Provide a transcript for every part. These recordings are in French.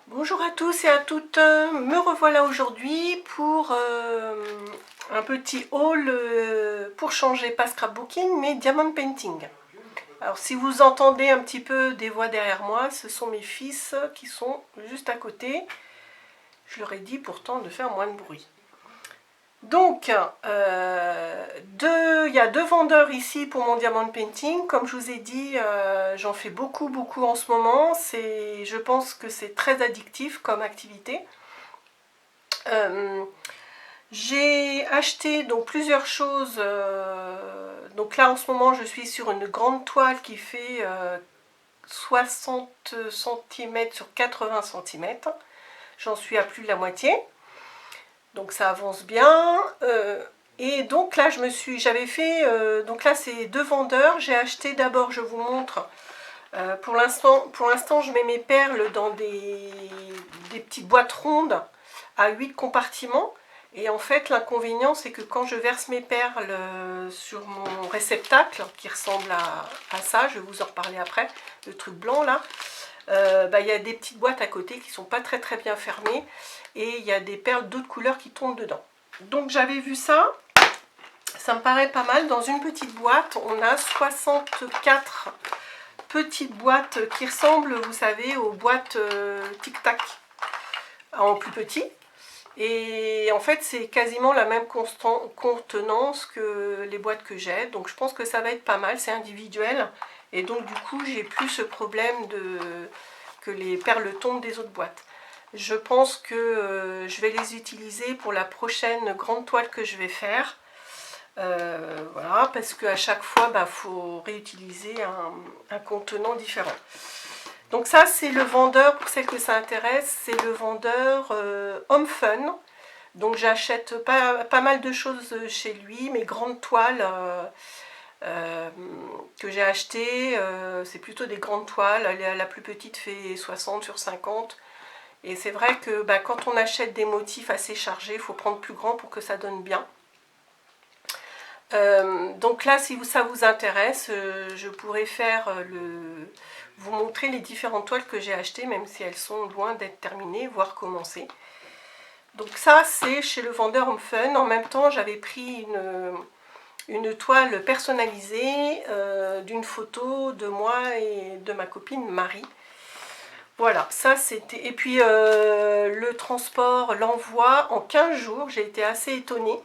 Bonjour à tous et à toutes, me revoilà aujourd'hui pour un petit haul pour changer, pas scrapbooking mais diamond painting. Alors si vous entendez un petit peu des voix derrière moi, ce sont mes fils qui sont juste à côté. Je leur ai dit pourtant de faire moins de bruit. Donc, il y a deux vendeurs ici pour mon diamond painting. Comme je vous ai dit, j'en fais beaucoup en ce moment. Je pense que c'est très addictif comme activité. J'ai acheté donc plusieurs choses. Donc là en ce moment je suis sur une grande toile qui fait 60 cm sur 80 cm. J'en suis à plus de la moitié. Donc ça avance bien. Et donc là j'avais fait, donc là c'est deux vendeurs. J'ai acheté d'abord, je vous montre. Pour l'instant je mets mes perles dans des petites boîtes rondes à 8 compartiments. Et en fait l'inconvénient c'est que quand je verse mes perles sur mon réceptacle qui ressemble à ça, je vais vous en reparler après, le truc blanc là, il y a des petites boîtes à côté qui sont pas très bien fermées et il y a des perles d'autres couleurs qui tombent dedans. Donc j'avais vu ça, ça me paraît pas mal. Dans une petite boîte on a 64 petites boîtes qui ressemblent, vous savez, aux boîtes Tic Tac en plus petit. Et en fait c'est quasiment la même contenance que les boîtes que j'ai, donc je pense que ça va être pas mal, c'est individuel et donc du coup j'ai plus ce problème que les perles tombent des autres boîtes. Je pense que je vais les utiliser pour la prochaine grande toile que je vais faire. Voilà, parce qu'à chaque fois il faut réutiliser un contenant différent. Donc ça c'est le vendeur, pour celles que ça intéresse, c'est le vendeur Home Fun. Donc j'achète pas mal de choses chez lui, mes grandes toiles que j'ai achetées, c'est plutôt des grandes toiles. La plus petite fait 60 sur 50. Et c'est vrai que quand on achète des motifs assez chargés, il faut prendre plus grand pour que ça donne bien. Donc là, si ça vous intéresse, je pourrais vous montrer les différentes toiles que j'ai achetées, même si elles sont loin d'être terminées, voire commencées. Donc ça, c'est chez le vendeur Home Fun. En même temps, j'avais pris une toile personnalisée d'une photo de moi et de ma copine Marie. Voilà, ça c'était... Et puis le transport, l'envoi en 15 jours, j'ai été assez étonnée.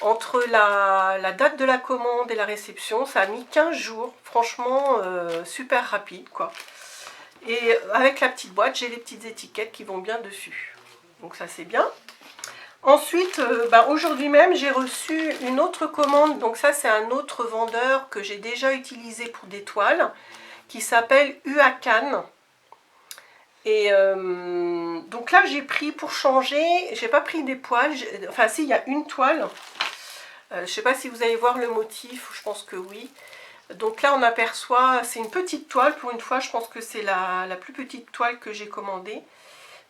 Entre la date de la commande et la réception, ça a mis 15 jours. Franchement, super rapide, quoi. Et avec la petite boîte, j'ai les petites étiquettes qui vont bien dessus. Donc ça, c'est bien. Ensuite, aujourd'hui même, j'ai reçu une autre commande. Donc ça, c'est un autre vendeur que j'ai déjà utilisé pour des toiles, qui s'appelle Uakan. Et donc là, j'ai pris pour changer, j'ai pas pris des poils. Enfin, si, il y a une toile. Je ne sais pas si vous allez voir le motif, je pense que oui. Donc là on aperçoit, c'est une petite toile, pour une fois je pense que c'est la plus petite toile que j'ai commandée.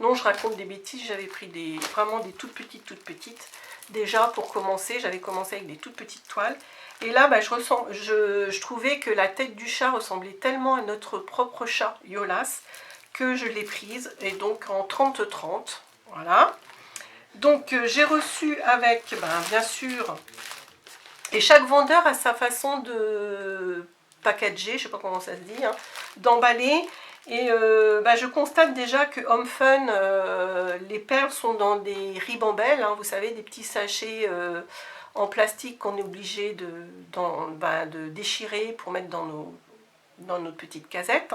Non, je raconte des bêtises, j'avais pris vraiment des toutes petites. Déjà pour commencer, j'avais commencé avec des toutes petites toiles. Et là je trouvais que la tête du chat ressemblait tellement à notre propre chat, Yolas, que je l'ai prise. Et donc en 30-30, voilà. Donc j'ai reçu avec, bien sûr, et chaque vendeur a sa façon de packager, je ne sais pas comment ça se dit, hein, d'emballer. Et je constate déjà que Home Fun, les perles sont dans des ribambelles, hein, vous savez, des petits sachets en plastique qu'on est obligé de déchirer pour mettre dans notre petite casette.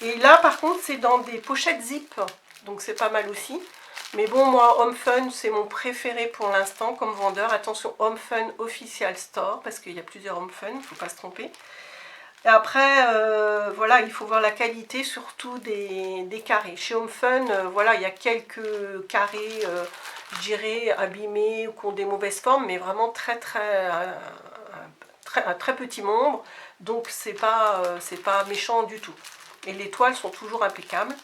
Et là par contre c'est dans des pochettes zip, donc c'est pas mal aussi. Mais bon, moi, Home Fun, c'est mon préféré pour l'instant comme vendeur. Attention, Home Fun Official Store, parce qu'il y a plusieurs Home Fun, il ne faut pas se tromper. Et après, voilà, il faut voir la qualité, surtout des carrés. Chez Home Fun, voilà, il y a quelques carrés, je dirais, abîmés ou qui ont des mauvaises formes, mais vraiment un très petit nombre. Donc, c'est pas méchant du tout. Et les toiles sont toujours impeccables.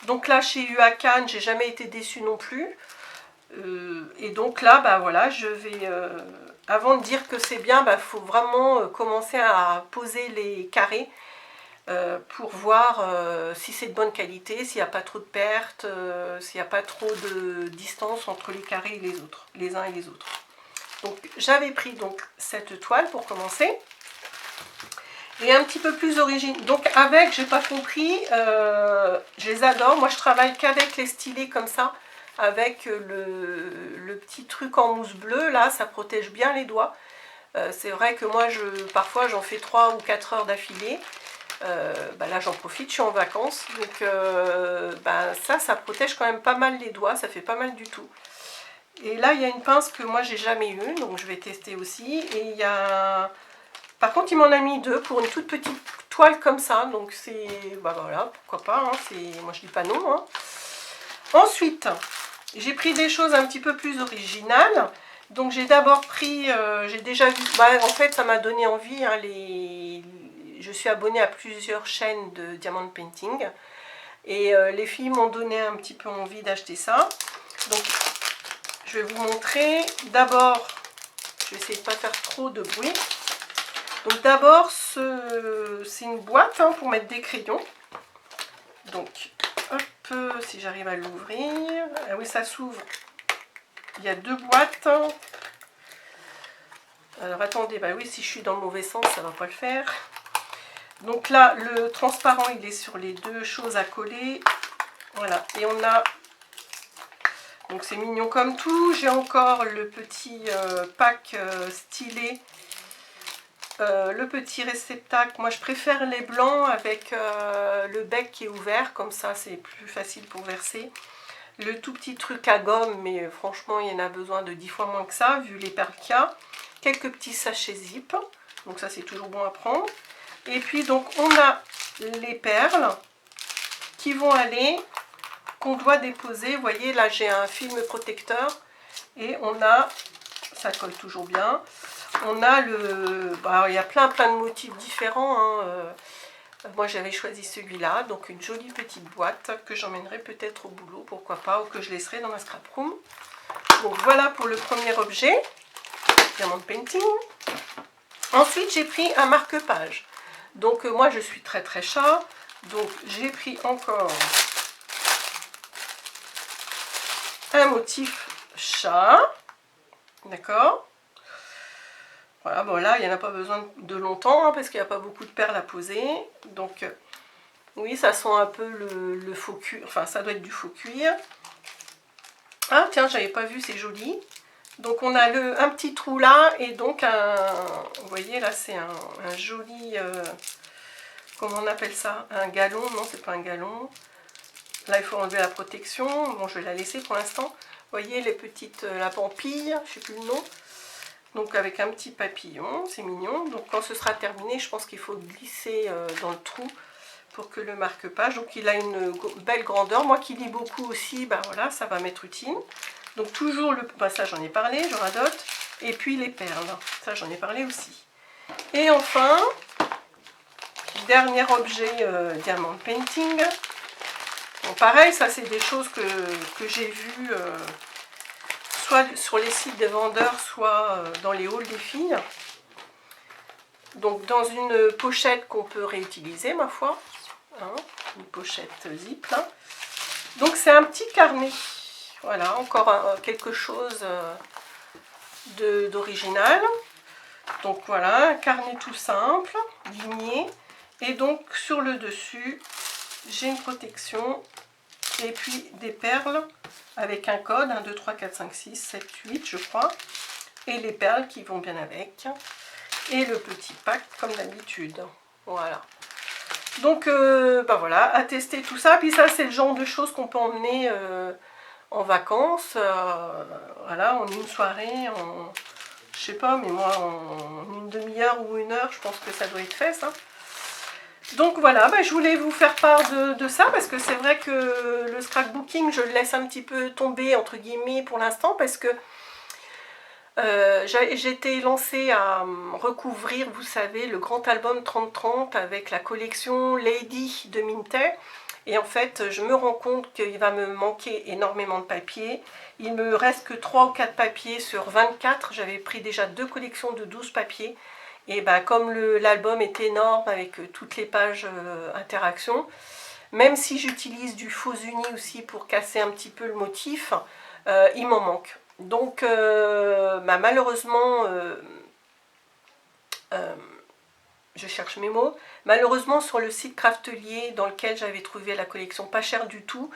Donc là, chez Uakan, j'ai jamais été déçue non plus. Et donc là, voilà, je vais... avant de dire que c'est bien, faut vraiment commencer à poser les carrés. pour voir si c'est de bonne qualité, s'il n'y a pas trop de pertes, s'il n'y a pas trop de distance entre les carrés et les autres, les uns et les autres. Donc j'avais pris donc cette toile pour commencer. Et un petit peu plus original. Donc avec, j'ai pas compris, je les adore. Moi je travaille qu'avec les stylés comme ça, avec le petit truc en mousse bleue, là, ça protège bien les doigts. C'est vrai que moi, parfois j'en fais 3 ou 4 heures d'affilée. Là j'en profite, je suis en vacances. Donc ça protège quand même pas mal les doigts, ça fait pas mal du tout. Et là il y a une pince que moi j'ai jamais eue, donc je vais tester aussi. Et il y a... Par contre, il m'en a mis 2 pour une toute petite toile comme ça. Donc c'est... voilà, pourquoi pas. Hein, moi, je dis pas non. Hein. Ensuite, j'ai pris des choses un petit peu plus originales. Donc j'ai d'abord pris... j'ai déjà vu... en fait, ça m'a donné envie. Hein, je suis abonnée à plusieurs chaînes de diamond painting. Et les filles m'ont donné un petit peu envie d'acheter ça. Donc, je vais vous montrer. D'abord, je vais essayer de ne pas faire trop de bruit. Donc d'abord, c'est une boîte hein, pour mettre des crayons. Donc, hop, si j'arrive à l'ouvrir. Ah oui, ça s'ouvre. Il y a 2 boîtes. Alors attendez, oui, si je suis dans le mauvais sens, ça ne va pas le faire. Donc là, le transparent, il est sur les 2 choses à coller. Voilà, et on a... Donc c'est mignon comme tout. J'ai encore le petit pack stylé. Le petit réceptacle, moi je préfère les blancs avec le bec qui est ouvert, comme ça c'est plus facile pour verser. Le tout petit truc à gomme, mais franchement il y en a besoin de 10 fois moins que ça, vu les perles qu'il y a. Quelques petits sachets zip, donc ça c'est toujours bon à prendre. Et puis donc on a les perles qui vont aller, qu'on doit déposer. Vous voyez là j'ai un film protecteur et on a, ça colle toujours bien. On a il y a plein de motifs différents. Hein. Moi j'avais choisi celui-là, donc une jolie petite boîte que j'emmènerai peut-être au boulot, pourquoi pas, ou que je laisserai dans la scrap room. Donc voilà pour le premier objet, diamond painting. Ensuite j'ai pris un marque-page. Donc moi je suis très chat, donc j'ai pris encore un motif chat, d'accord. Voilà, bon là, il n'y en a pas besoin de longtemps, hein, parce qu'il n'y a pas beaucoup de perles à poser. Donc, oui, ça sent un peu le faux cuir. Enfin, ça doit être du faux cuir. Ah, tiens, j'avais pas vu, c'est joli. Donc, on a un petit trou là, et donc, vous voyez, là, c'est un joli... comment on appelle ça? Un galon? Non, c'est pas un galon. Là, il faut enlever la protection. Bon, je vais la laisser pour l'instant. Vous voyez, les petites... la pampille, je sais plus le nom. Donc avec un petit papillon, c'est mignon. Donc quand ce sera terminé, je pense qu'il faut glisser dans le trou pour que le marque-page. Donc il a une belle grandeur. Moi qui lis beaucoup aussi, voilà, ça va m'être utile. Donc toujours le... ça j'en ai parlé, je radote. Et puis les perles, ça j'en ai parlé aussi. Et enfin, dernier objet diamond painting. Bon pareil, ça c'est des choses que j'ai vues... soit sur les sites des vendeurs, soit dans les hauls des filles. Donc dans une pochette qu'on peut réutiliser, ma foi. Hein, une pochette zip. Là. Donc c'est un petit carnet. Voilà, encore quelque chose d'original. Donc voilà, un carnet tout simple, ligné. Et donc sur le dessus, j'ai une protection. Et puis des perles avec un code, 1, 2, 3, 4, 5, 6, 7, 8 je crois. Et les perles qui vont bien avec. Et le petit pack comme d'habitude. Voilà. Donc voilà, à tester tout ça. Puis ça c'est le genre de choses qu'on peut emmener en vacances. Voilà, en une soirée, je sais pas, mais moi en une demi-heure ou 1 heure, je pense que ça doit être fait ça. Donc voilà, je voulais vous faire part de ça parce que c'est vrai que le scrapbooking, je le laisse un petit peu tomber entre guillemets pour l'instant parce que j'étais lancée à recouvrir, vous savez, le grand album 30-30 avec la collection Lady de Minter. Et en fait, je me rends compte qu'il va me manquer énormément de papier. Il me reste que 3 ou 4 papiers sur 24. J'avais pris déjà 2 collections de 12 papiers. Et bah, comme l'album est énorme avec toutes les pages interaction, même si j'utilise du faux uni aussi pour casser un petit peu le motif, il m'en manque. Donc bah, malheureusement, je cherche mes mots, malheureusement sur le site Craftelier dans lequel j'avais trouvé la collection pas chère du tout,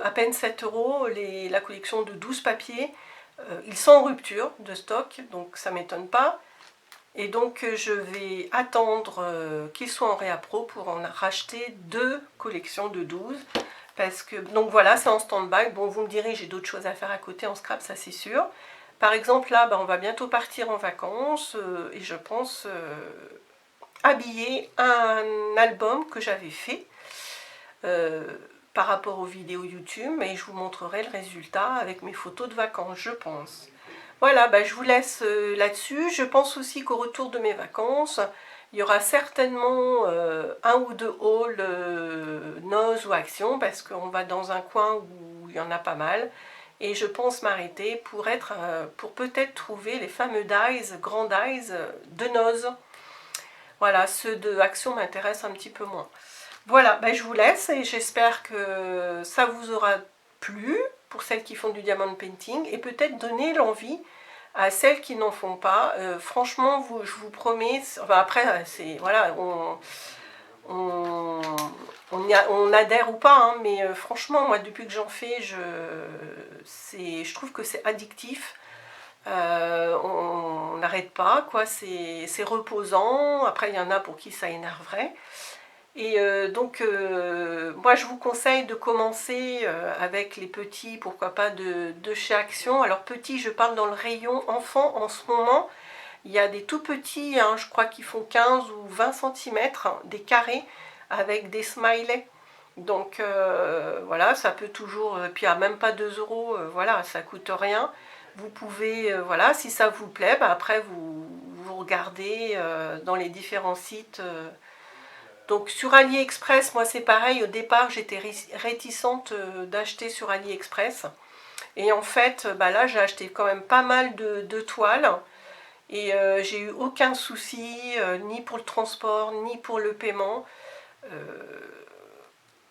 à peine 7 €, la collection de 12 papiers, ils sont en rupture de stock, donc ça ne m'étonne pas. Et donc je vais attendre qu'ils soient en réappro pour en racheter 2 collections de 12. Parce que, donc voilà, c'est en stand-by. Bon, vous me direz, j'ai d'autres choses à faire à côté en scrap, ça c'est sûr. Par exemple, là, bah, on va bientôt partir en vacances et je pense habiller un album que j'avais fait par rapport aux vidéos YouTube. Et je vous montrerai le résultat avec mes photos de vacances, je pense. Voilà, bah, je vous laisse là-dessus. Je pense aussi qu'au retour de mes vacances, il y aura certainement un ou deux hauls noz ou action, parce qu'on va dans un coin où il y en a pas mal. Et je pense m'arrêter pour peut-être trouver les fameux dies, grands dies de noz. Voilà, ceux de action m'intéressent un petit peu moins. Voilà, bah, je vous laisse et j'espère que ça vous aura plu pour celles qui font du diamond painting et peut-être donner l'envie à celles qui n'en font pas. Franchement, je vous promets, enfin, après, c'est voilà, on adhère ou pas, hein, mais franchement, moi, depuis que j'en fais, je trouve que c'est addictif. On n'arrête pas, quoi. C'est reposant. Après, il y en a pour qui ça énerverait. Et donc, moi, je vous conseille de commencer avec les petits, pourquoi pas, de chez Action. Alors, petits, je parle dans le rayon enfant en ce moment. Il y a des tout petits, hein, je crois qu'ils font 15 ou 20 cm, des carrés, avec des smileys. Donc, voilà, ça peut toujours... puis, à même pas 2 €, voilà, ça coûte rien. Vous pouvez, voilà, si ça vous plaît, bah, après, vous regardez dans les différents sites... Donc sur AliExpress, moi c'est pareil, au départ j'étais réticente d'acheter sur AliExpress. Et en fait, bah là j'ai acheté quand même pas mal de toiles. Et j'ai eu aucun souci, ni pour le transport, ni pour le paiement.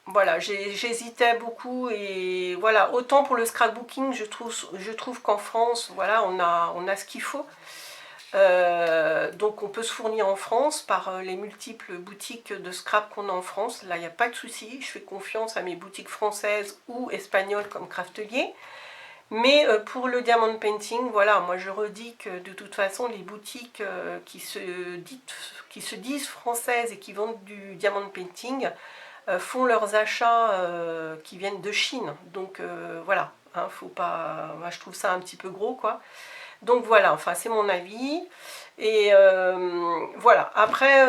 Voilà, j'hésitais beaucoup. Et voilà, autant pour le scrapbooking, je trouve qu'en France, voilà, on a ce qu'il faut. Donc on peut se fournir en France par les multiples boutiques de scrap qu'on a en France. Là, il n'y a pas de souci. Je fais confiance à mes boutiques françaises ou espagnoles comme Craftelier. Mais pour le diamond painting, voilà, moi je redis que de toute façon, les boutiques qui se disent françaises et qui vendent du diamond painting font leurs achats qui viennent de Chine. Donc voilà, hein, faut pas... Moi, je trouve ça un petit peu gros, quoi. Donc voilà, enfin c'est mon avis. Et voilà, après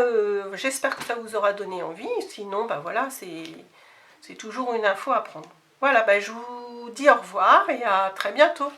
j'espère que ça vous aura donné envie. Sinon, bah voilà, c'est toujours une info à prendre. Voilà, bah, je vous dis au revoir et à très bientôt.